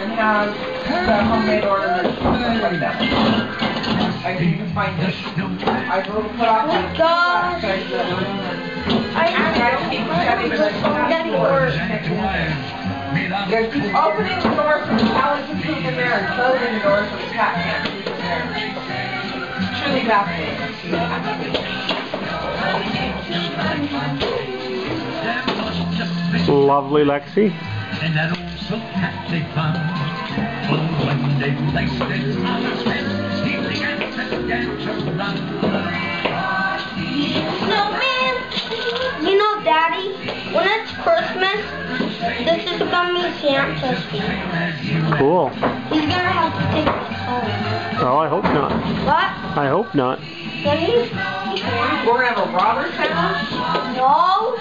and has the homemade ornaments and stuff like that. I think you can find it. I will put off my gosh. I don't keep getting worse. There's opening the door for the talent to poop in there and closing the door so the cat can't poop in there. Truly fascinating. Lovely, Lexi. And that old silk hat they found. Oh, when they placed it on his head, he began to dance around. Snowman, you know, Daddy, when it's Christmas, this is gonna be Santa's feet. Cool. He's gonna have to take us home. Oh, I hope not. What? I hope not. Daddy? We're gonna have a robber Santa? No.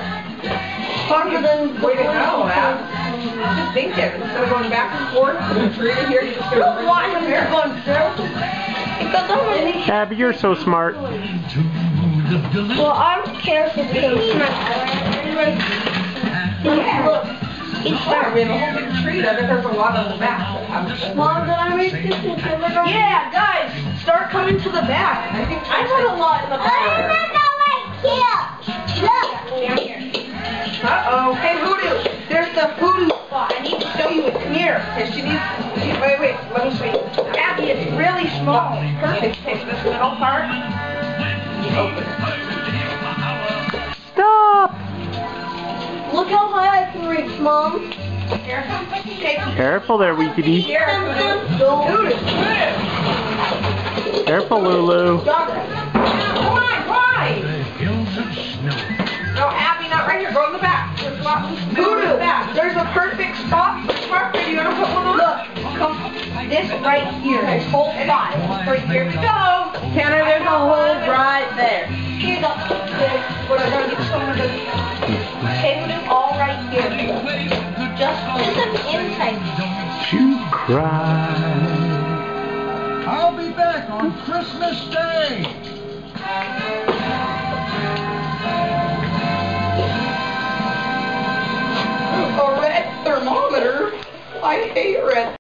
Harder than Way to go, Ab. Just think it. Instead of going back and forth from the tree to here, you just I don't want him to go through. Because I'm gonna be... Abby, you're so smart. Well, I'm careful because look, it's Yeah, we have a whole big tree that there's a lot on the back. Mom, did I make this in Canada? Yeah, guys, start coming to the back. I think I put a lot in the back. Uh-oh. Hey, Voodoo, there's the voodoo spot. I need to show you it. Come here. Okay, she needs... Wait, let me show you. Abby, it's really small. Perfect. Take this middle part. Open it. Stop! Look how high I can reach, Mom. Careful there, Weekity. Voodoo. Careful, Lulu. Why? No, Abby, not right here. Go in the back. Voodoo. There's a perfect spot. Perfect. You're gonna put one on. Look, come. This right here. This whole spot. Right here we go. Tanner, there's a hole right there. Here you go. But I'm gonna get someone to take it all right here. Just the inside. You cry. I'll be back on Christmas Day. A red thermometer. I hate red